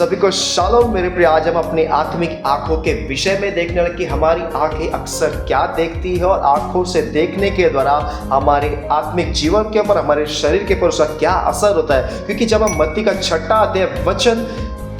सभी को शालोम मेरे प्रिय। आज हम अपनी आत्मिक आंखों के विषय में देखने वाले कि हमारी आंखें अक्सर क्या देखती है और आंखों से देखने के द्वारा हमारे आत्मिक जीवन के ऊपर, हमारे शरीर के ऊपर उसका क्या असर होता है। क्योंकि जब हम मत्ती का 6 अध्याय वचन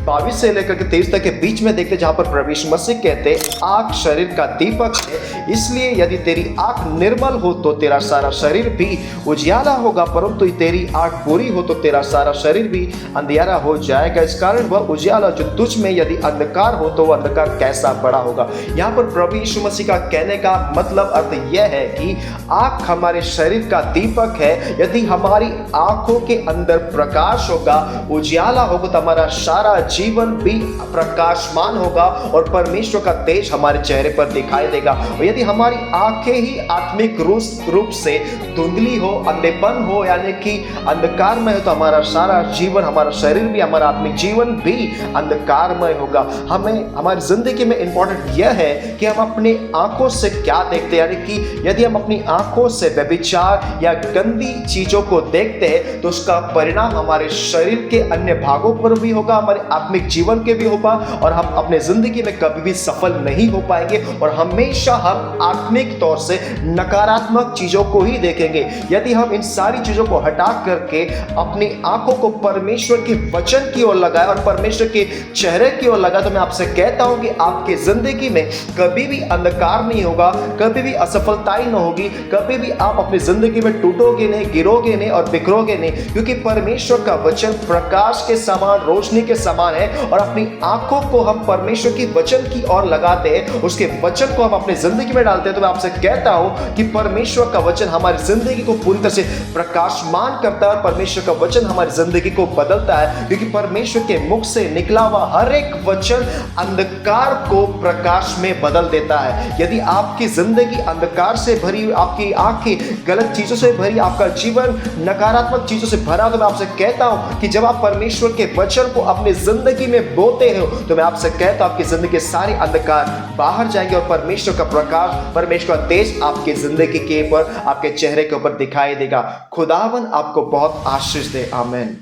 22 से लेकर के 23 तक के बीच में देखते, जहां पर प्रभु यीशु मसीह कहते आंख शरीर का दीपक है, इसलिए यदि तेरी आंख निर्मल हो तो तेरा सारा शरीर भी उजियाला होगा, परंतु तेरी आंख बुरी हो तो तेरा सारा शरीर भी अंधियारा हो जाएगा। इस कारण वह उजियाला जो तुझ में यदि अंधकार हो तो वह अंधकार कैसा बड़ा होगा। यहाँ पर प्रभु यीशु मसीह का कहने का मतलब अर्थ यह है कि आंख हमारे शरीर का दीपक है। यदि हमारी आंखों के अंदर प्रकाश होगा, उजियाला होगा, तो हमारा सारा जीवन भी प्रकाशमान होगा और परमेश्वर का तेज हमारे चेहरे पर दिखाई देगा। और यदि हमारी आंखें ही आत्मिक रूप से धुंधली हो, अंधेपन हो, यानी कि अंधकारमय हो, तो हमारा सारा जीवन, हमारा शरीर भी, हमारा आत्मिक जीवन भी अंधकारमय होगा। हमें हमारी जिंदगी में इंपॉर्टेंट यह है कि हम अपने आंखों से क्या देखते हैं, यानी कि यदि हम अपनी आंखों से व्यभिचार या गंदी चीजों को देखते हैं तो उसका परिणाम हमारे शरीर के अन्य भागों पर भी होगा, हमारे आत्मिक जीवन के भी होगा, और हम अपने जिंदगी में कभी भी सफल नहीं हो पाएंगे और हमेशा हम आत्मिक तौर से नकारात्मक चीजों को ही देखेंगे। यदि हम इन सारी चीजों को हटा करके अपनी आंखों को परमेश्वर के वचन की ओर लगाए और परमेश्वर के चेहरे की ओर लगाए, तो मैं आपसे कहता हूं कि आपकी जिंदगी में कभी भी अंधकार नहीं होगा, कभी भी असफलताएं न होगी, कभी भी आप अपनी जिंदगी में टूटोगे नहीं, गिरोगे नहीं और बिखरोगे नहीं, क्योंकि परमेश्वर का वचन प्रकाश के समान, रोशनी के समान है। और अपनी आंखों को हम परमेश्वर की वचन की ओर लगाते हैं, उसके वचन को हम अपनी जिंदगी में डालते हैं, तो मैं आपसे कहता हूं कि परमेश्वर का वचन हमारी जिंदगी को पूरी तरह से प्रकाशमान करता है और परमेश्वर का वचन हमारी जिंदगी को बदलता है। क्योंकि परमेश्वर के मुख से निकला हुआ हर एक वचन अंधकार को प्रकाश में बदल देता है। यदि आपकी जिंदगी अंधकार से भरी, आपकी आंखें गलत चीजों से भरी, आपका जीवन नकारात्मक चीजों से भरा, तो मैं आपसे कहता हूं कि जब आप परमेश्वर के वचन को अपनी जिंदगी में बोते हो, तो मैं आपसे कहता हूं आपकी जिंदगी के सारे अंधकार बाहर जाएंगे और परमेश्वर का प्रकाश, परमेश्वर का तेज आपकी जिंदगी के ऊपर, आपके चेहरे के ऊपर दिखाई देगा। खुदावन आपको बहुत आशीष दे। आमीन।